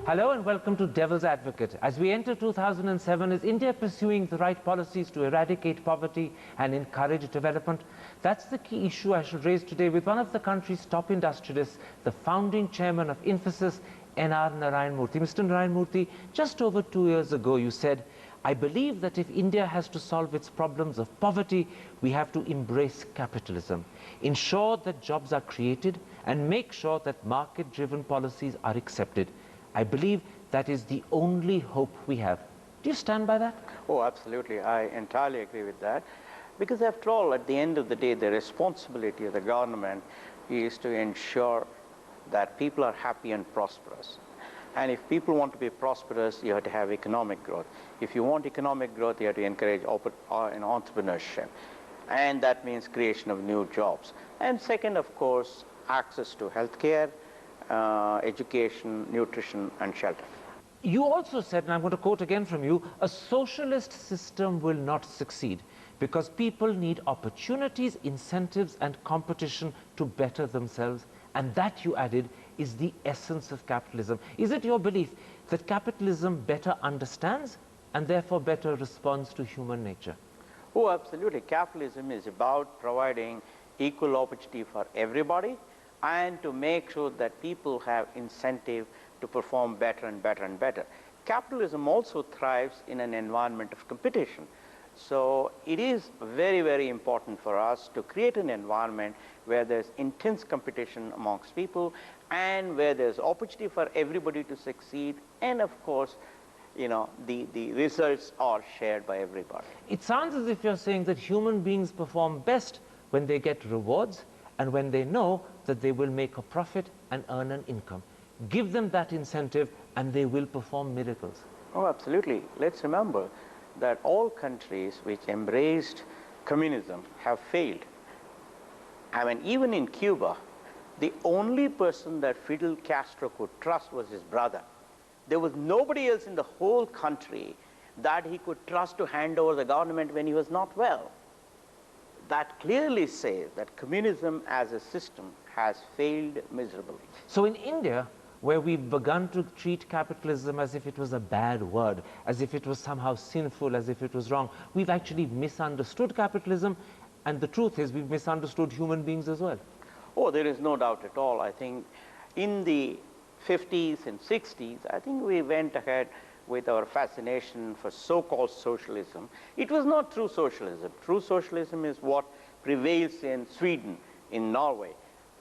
Hello and welcome to Devil's Advocate. As we enter 2007, is India pursuing the right policies to eradicate poverty and encourage development? That's the key issue I should raise today with one of the country's top industrialists, the founding chairman of Infosys, Narayana Murthy. Mr. Narayana Murthy, just over 2 years ago you said, I believe that if India has to solve its problems of poverty, we have to embrace capitalism, ensure that jobs are created, and make sure that market-driven policies are accepted. I believe that is the only hope we have. Do you stand by that? Oh, absolutely. I entirely agree with that. Because after all, at the end of the day, the responsibility of the government is to ensure that people are happy and prosperous. And if people want to be prosperous, you have to have economic growth. If you want economic growth, you have to encourage entrepreneurship. And that means creation of new jobs. And second, of course, access to healthcare, education, nutrition, and shelter. You also said, and I'm going to quote again from you, a socialist system will not succeed because people need opportunities, incentives, and competition to better themselves. And that, you added, is the essence of capitalism. Is it your belief that capitalism better understands and therefore better responds to human nature? Oh, absolutely. Capitalism is about providing equal opportunity for everybody, and to make sure that people have incentive to perform better and better and better. Capitalism also thrives in an environment of competition. So it is very, very important for us to create an environment where there's intense competition amongst people and where there's opportunity for everybody to succeed, and of course, you know, the results are shared by everybody. It sounds as if you're saying that human beings perform best when they get rewards and when they know that they will make a profit and earn an income. Give them that incentive and they will perform miracles. Oh, absolutely. Let's remember that all countries which embraced communism have failed. I mean, even in Cuba, the only person that Fidel Castro could trust was his brother. There was nobody else in the whole country that he could trust to hand over the government when he was not well. That clearly says that communism as a system has failed miserably. So in India, where we've begun to treat capitalism as if it was a bad word, as if it was somehow sinful, as if it was wrong, we've actually misunderstood capitalism, and the truth is we've misunderstood human beings as well. Oh, there is no doubt at all. I think in the 50s and 60s, I think we went ahead with our fascination for so-called socialism. It was not true socialism. True socialism is what prevails in Sweden, in Norway.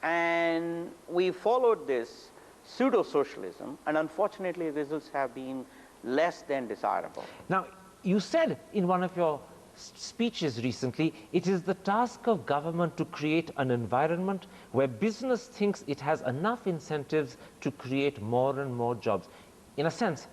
And we followed this pseudo-socialism, and unfortunately results have been less than desirable. Now, you said in one of your speeches recently, it is the task of government to create an environment where business thinks it has enough incentives to create more and more jobs. In a sense,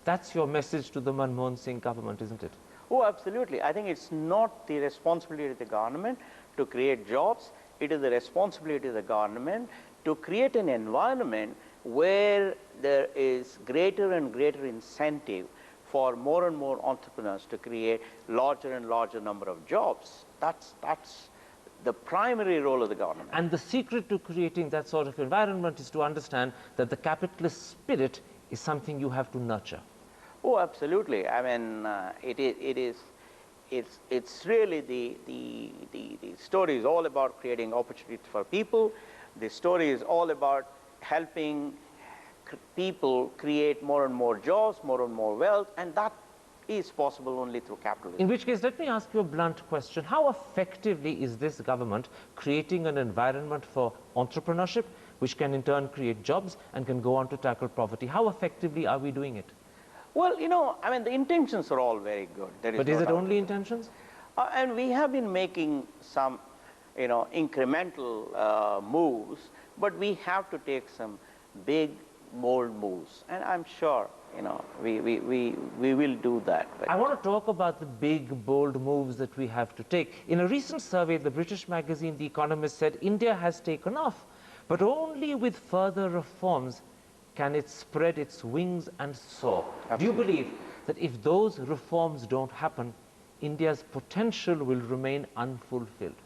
that's your message to the Manmohan Singh government, isn't it? Oh, absolutely. I think it's not the responsibility of the government to create jobs. It is the responsibility of the government to create an environment where there is greater and greater incentive for more and more entrepreneurs to create larger and larger number of jobs. That's the primary role of the government. And the secret to creating that sort of environment is to understand that the capitalist spirit is something you have to nurture. Oh, absolutely. I mean, it's really the story is all about creating opportunities for people. The story is all about helping people create more and more jobs, more and more wealth, and that is possible only through capitalism. In which case, let me ask you a blunt question. How effectively is this government creating an environment for entrepreneurship, which can in turn create jobs and can go on to tackle poverty? How effectively are we doing it? Well, you know, I mean, the intentions are all very good. But is it only intentions? And we have been making some, you know, incremental moves, but we have to take some big, bold moves. And I'm sure, you know, we will do that. I want to talk about the big, bold moves that we have to take. In a recent survey, the British magazine The Economist said India has taken off, but only with further reforms can it spread its wings and soar. Absolutely. Do you believe that if those reforms don't happen, India's potential will remain unfulfilled?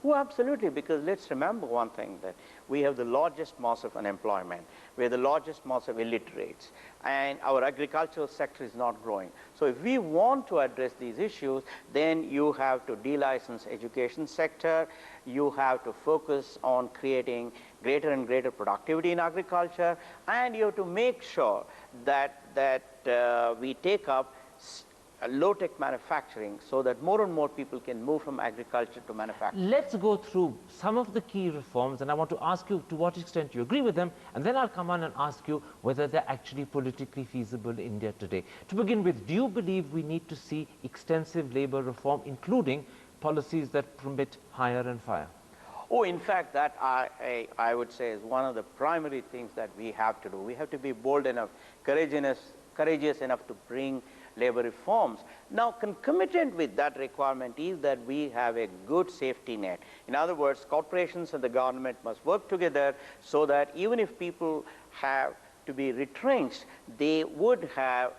Oh, absolutely, because let's remember one thing, that we have the largest mass of unemployment, we have the largest mass of illiterates, and our agricultural sector is not growing. So if we want to address these issues, then you have to de-license education sector, you have to focus on creating greater and greater productivity in agriculture, and you have to make sure that we take up low-tech manufacturing so that more and more people can move from agriculture to manufacturing. Let's go through some of the key reforms, and I want to ask you to what extent you agree with them, and then I'll come on and ask you whether they're actually politically feasible in India today. To begin with, do you believe we need to see extensive labor reform, including policies that permit hire and fire? Oh, in fact, that I would say is one of the primary things that we have to do. We have to be bold enough, courageous enough to bring labor reforms. Now, concomitant with that requirement is that we have a good safety net. In other words, corporations and the government must work together so that even if people have to be retrenched, they would have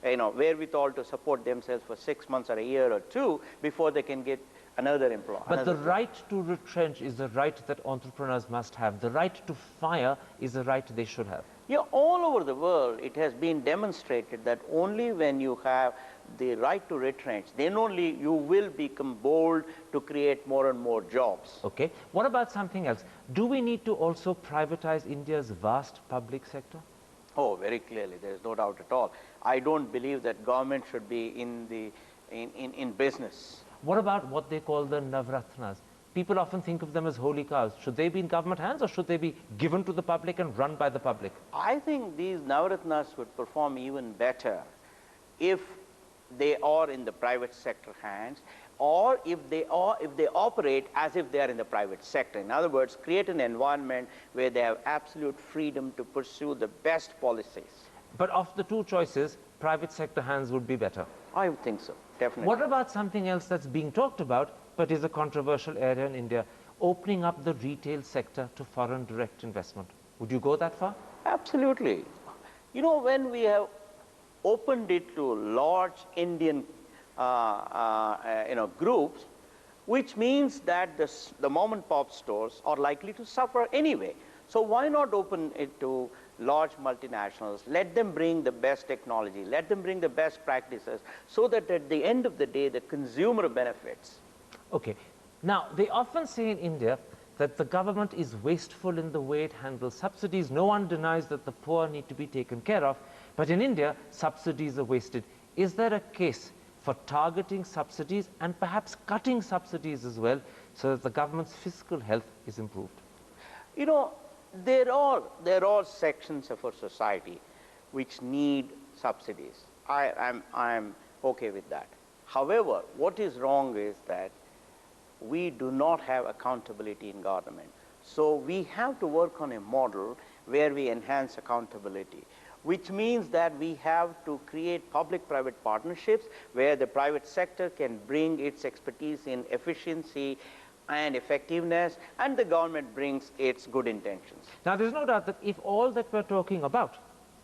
wherewithal to support themselves for 6 months or a year or two before they can get another employer. But the right to retrench is the right that entrepreneurs must have. The right to fire is a right they should have. Yeah, all over the world, it has been demonstrated that only when you have the right to retrench, then only you will become bold to create more and more jobs. Okay. What about something else? Do we need to also privatize India's vast public sector? Oh, very clearly, there is no doubt at all. I don't believe that government should be in business. What about what they call the Navratnas? People often think of them as holy cows. Should they be in government hands, or should they be given to the public and run by the public? I think these Navratnas would perform even better if they are in the private sector hands, or if they operate as if they are in the private sector. In other words, create an environment where they have absolute freedom to pursue the best policies. But of the two choices, private sector hands would be better. I would think so, definitely. What about something else that's being talked about, but is a controversial area in India? Opening up the retail sector to foreign direct investment. Would you go that far? Absolutely. You know, when we have opened it to large Indian groups, which means that the mom and pop stores are likely to suffer anyway. So why not open it to large multinationals, let them bring the best technology, let them bring the best practices, so that at the end of the day, the consumer benefits. Okay. Now, they often say in India that the government is wasteful in the way it handles subsidies. No one denies that the poor need to be taken care of, but in India, subsidies are wasted. Is there a case for targeting subsidies and perhaps cutting subsidies as well, so that the government's fiscal health is improved? You know, there are sections of our society which need subsidies. I'm okay with that. However, what is wrong is that we do not have accountability in government. So we have to work on a model where we enhance accountability, which means that we have to create public-private partnerships where the private sector can bring its expertise in efficiency and effectiveness, and the government brings its good intentions. Now, there's no doubt that if all that we're talking about,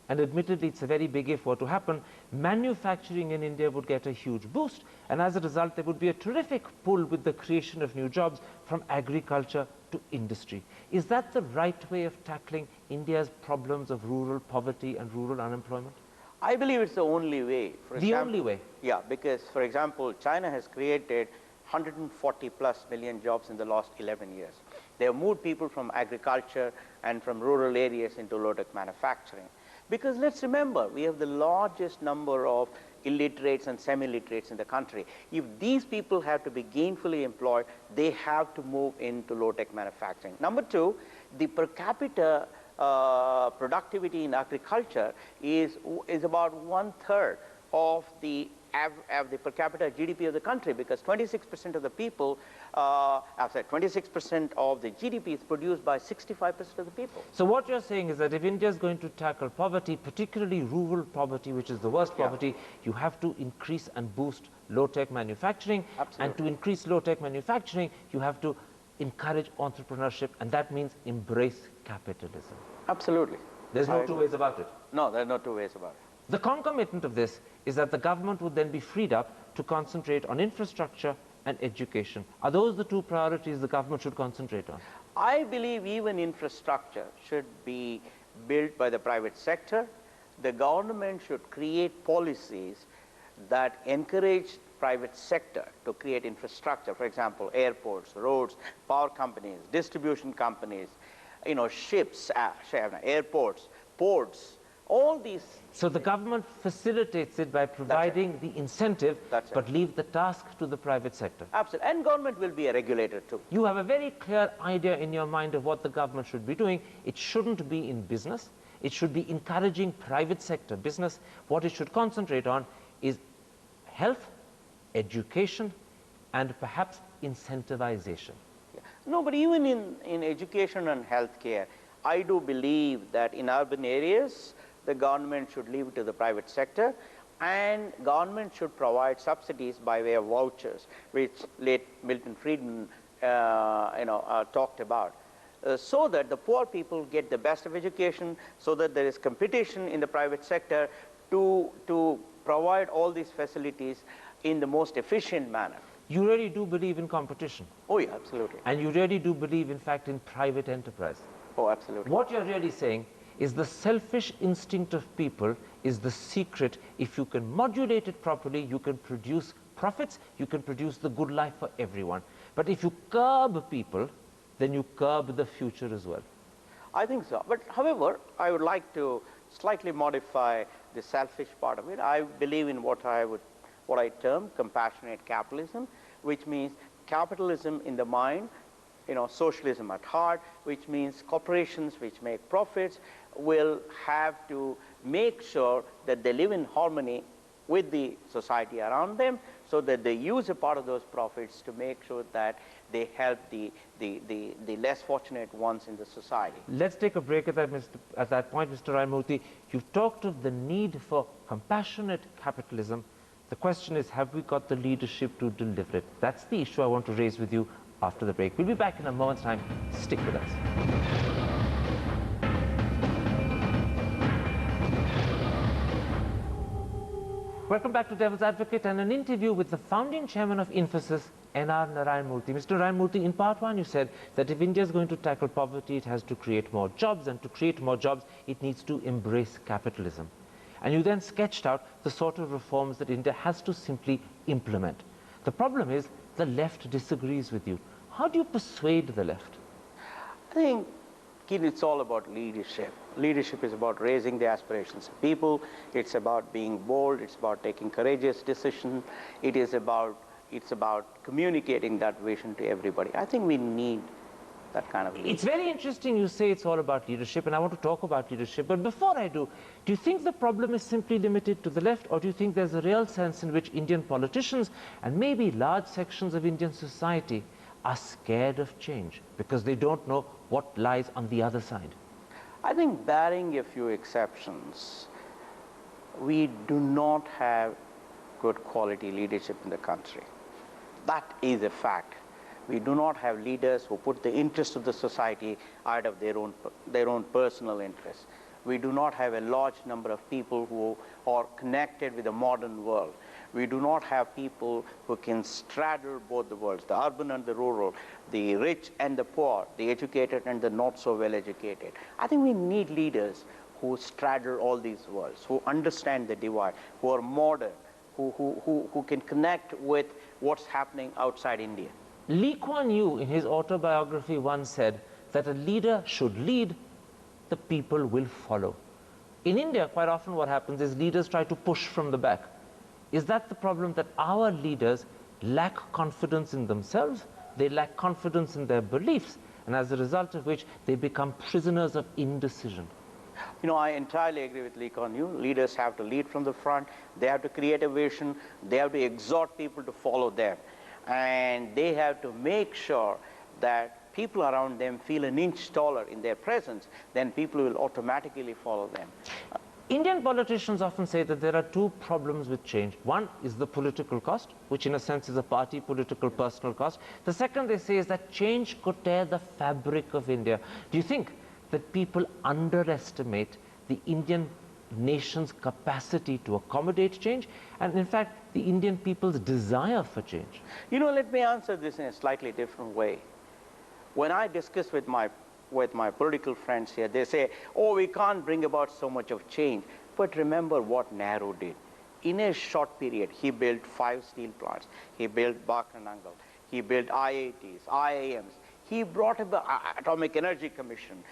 and admittedly it's a very big if were to happen, manufacturing in India would get a huge boost, and as a result there would be a terrific pull with the creation of new jobs from agriculture to industry. Is that the right way of tackling India's problems of rural poverty and rural unemployment? I believe it's the only way. The only way? Yeah, because, for example, China has created 140 plus million jobs in the last 11 years. They have moved people from agriculture and from rural areas into low-tech manufacturing. Because let's remember, we have the largest number of illiterates and semi-literates in the country. If these people have to be gainfully employed, they have to move into low-tech manufacturing. Number two, the per capita productivity in agriculture is about 1/3 of the per capita GDP of the country, because 26% of the people, 26% of the GDP is produced by 65% of the people. So what you're saying is that if India is going to tackle poverty, particularly rural poverty, which is the worst poverty, you have to increase and boost low-tech manufacturing. Absolutely. And to increase low-tech manufacturing, you have to encourage entrepreneurship, and that means embrace capitalism. Absolutely. There's no two ways about it. No, there are no two ways about it. The concomitant of this is that the government would then be freed up to concentrate on infrastructure and education. Are those the two priorities the government should concentrate on? I believe even infrastructure should be built by the private sector. The government should create policies that encourage private sector to create infrastructure. For example, airports, roads, power companies, distribution companies, ships, airports, ports, all these. So the government facilitates it by providing the incentive, but leave the task to the private sector. Absolutely. And government will be a regulator too. You have a very clear idea in your mind of what the government should be doing. It shouldn't be in business. It should be encouraging private sector business. What it should concentrate on is health, education, and perhaps incentivization. Yeah. No, but even in education and healthcare, I do believe that in urban areas, the government should leave it to the private sector, and government should provide subsidies by way of vouchers, which late Milton Friedman talked about, so that the poor people get the best of education, so that there is competition in the private sector to provide all these facilities in the most efficient manner. You really do believe in competition? Oh, yeah, absolutely. And you really do believe, in fact, in private enterprise? Oh, absolutely. What you're really saying is the selfish instinct of people is the secret. If you can modulate it properly, you can produce profits, you can produce the good life for everyone. But if you curb people, then you curb the future as well. I think so. But however, I would like to slightly modify the selfish part of it. I believe in what I term compassionate capitalism, which means capitalism in the mind, socialism at heart, which means corporations which make profits will have to make sure that they live in harmony with the society around them, so that they use a part of those profits to make sure that they help the less fortunate ones in the society. Let's take a break at that point, Mr. Murthy. You've talked of the need for compassionate capitalism. The question is, have we got the leadership to deliver it? That's the issue I want to raise with you after the break. We'll be back in a moment's time. Stick with us. Welcome back to Devil's Advocate and an interview with the founding chairman of Infosys, Narayana Murthy. Mr. Narayana Murthy, in part one you said that if India is going to tackle poverty, it has to create more jobs, and to create more jobs, it needs to embrace capitalism. And you then sketched out the sort of reforms that India has to simply implement. The problem is the left disagrees with you. How do you persuade the left? I think it's all about leadership. Leadership is about raising the aspirations of people. It's about being bold. It's about taking courageous decisions. It's about communicating that vision to everybody. I think we need that kind of leadership. It's very interesting you say it's all about leadership, and I want to talk about leadership. But before I do you think the problem is simply limited to the left, or do you think there's a real sense in which Indian politicians and maybe large sections of Indian society are scared of change because they don't know what lies on the other side? I think, barring a few exceptions, we do not have good quality leadership in the country. That is a fact. We do not have leaders who put the interest of the society out of their own personal interests. We do not have a large number of people who are connected with the modern world. We do not have people who can straddle both the worlds, the urban and the rural, the rich and the poor, the educated and the not so well educated. I think we need leaders who straddle all these worlds, who understand the divide, who are modern, who can connect with what's happening outside India. Lee Kuan Yew, in his autobiography, once said that a leader should lead, the people will follow. In India, quite often what happens is leaders try to push from the back. Is that the problem, that our leaders lack confidence in themselves, they lack confidence in their beliefs, and as a result of which they become prisoners of indecision? I entirely agree with Lee Kuan Yew. Leaders have to lead from the front. They have to create a vision. They have to exhort people to follow them. And they have to make sure that people around them feel an inch taller in their presence, then people will automatically follow them. Indian politicians often say that there are two problems with change. One is the political cost, which in a sense is a party political personal cost. The second, they say, is that change could tear the fabric of India. Do you think that people underestimate the Indian nation's capacity to accommodate change, and in fact, the Indian people's desire for change? You know, let me answer this in a slightly different way. When I discuss with my political friends here, they say, oh, we can't bring about so much of change. But remember what Nehru did. In a short period, he built 5 steel plants. He built Barker-Nangal. He built IITs, IIMs. He brought up the Atomic Energy Commission.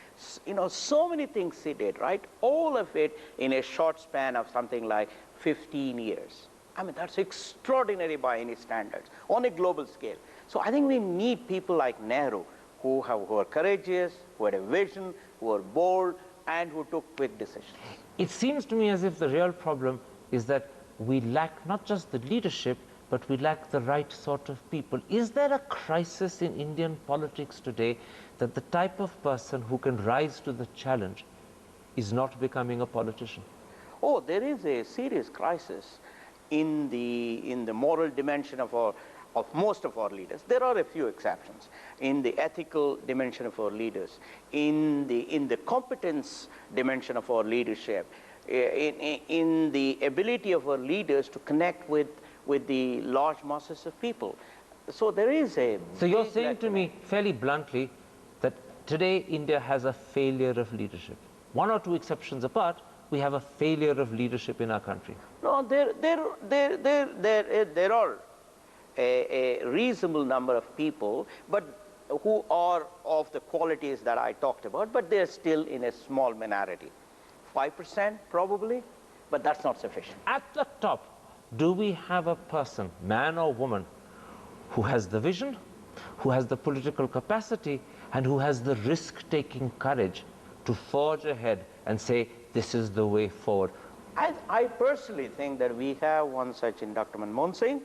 You know, so many things he did, right? All of it in a short span of something like 15 years. I mean, that's extraordinary by any standards on a global scale. So I think we need people like Nehru who are courageous, who had a vision, who are bold, and who took quick decisions. It seems to me as if the real problem is that we lack not just the leadership, but we lack the right sort of people. Is there a crisis in Indian politics today that the type of person who can rise to the challenge is not becoming a politician? Oh, there is a serious crisis in the moral dimension of most of our leaders. There are a few exceptions. In the ethical dimension of our leaders, in the competence dimension of our leadership, in the ability of our leaders to connect with the large masses of people. So there is a... So you're saying to me fairly bluntly that today India has a failure of leadership. 1 or 2 exceptions apart, we have a failure of leadership in our country. No, there are a reasonable number of people, but who are of the qualities that I talked about, but they're still in a small minority. 5% probably, but that's not sufficient. At the top, do we have a person, man or woman, who has the vision, who has the political capacity, and who has the risk-taking courage to forge ahead and say, this is the way forward? I personally think that we have one such in Dr. Manmohan Singh.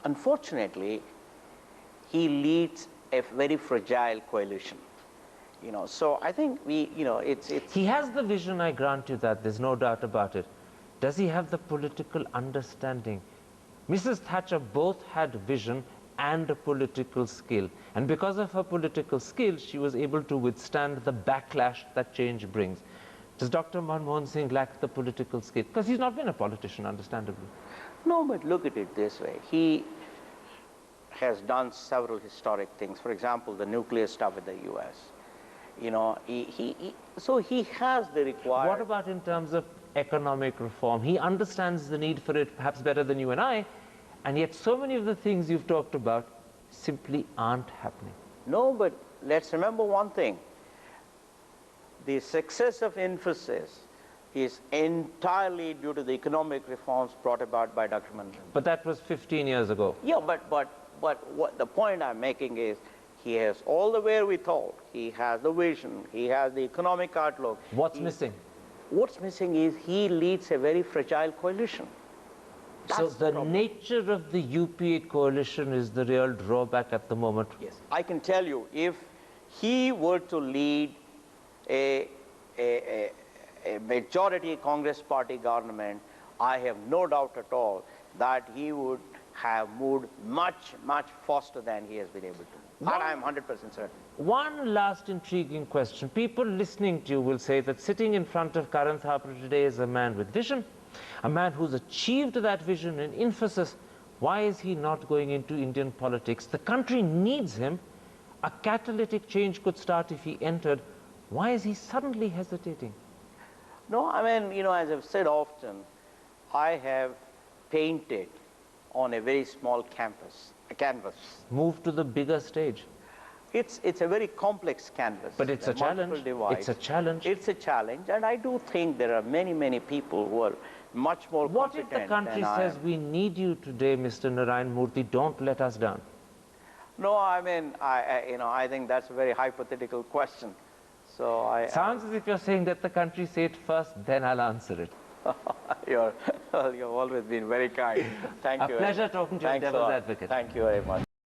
Unfortunately, he leads a very fragile coalition. You know, so I think it's... He has the vision, I grant you that, there's no doubt about it. Does he have the political understanding? Mrs. Thatcher both had vision and a political skill. And because of her political skill, she was able to withstand the backlash that change brings. Does Dr. Manmohan Singh lack the political skill? Because he's not been a politician, understandably. No, but look at it this way. He has done several historic things. For example, the nuclear stuff with the U.S. You know, so he has the required... What about in terms of economic reform? He understands the need for it perhaps better than you and I, and yet so many of the things you've talked about simply aren't happening. No, but let's remember one thing. The success of Infosys is entirely due to the economic reforms brought about by Dr. Manmohan. But that was 15 years ago. Yeah, but what the point I'm making is he has all the wherewithal, he has the vision, he has the economic outlook. What's missing? What's missing is he leads a very fragile coalition. So the nature of the UPA coalition is the real drawback at the moment. Yes, I can tell you, if he were to lead a majority Congress party government, I have no doubt at all that he would have moved much, much faster than he has been able to. That I am 100% certain. One last intriguing question. People listening to you will say that sitting in front of Karan Thapar today is a man with vision, a man who's achieved that vision in Infosys. Why is he not going into Indian politics? The country needs him. A catalytic change could start if he entered. Why is he suddenly hesitating? No, I mean, you know, as I've said often, I have painted on a very small canvas. Move to the bigger stage. It's a very complex canvas. But it's a challenge. It's a challenge. It's a challenge, and I do think there are many, many people who are much more What competent if the country than says, we need you today, Mr. Narayana Murthy, don't let us down? No, I mean, I think that's a very hypothetical question. So Sounds as if you're saying that the country say it first, then I'll answer it. You've always been very kind. Thank you. A pleasure talking to you, Devil's Advocate. Thank you very much.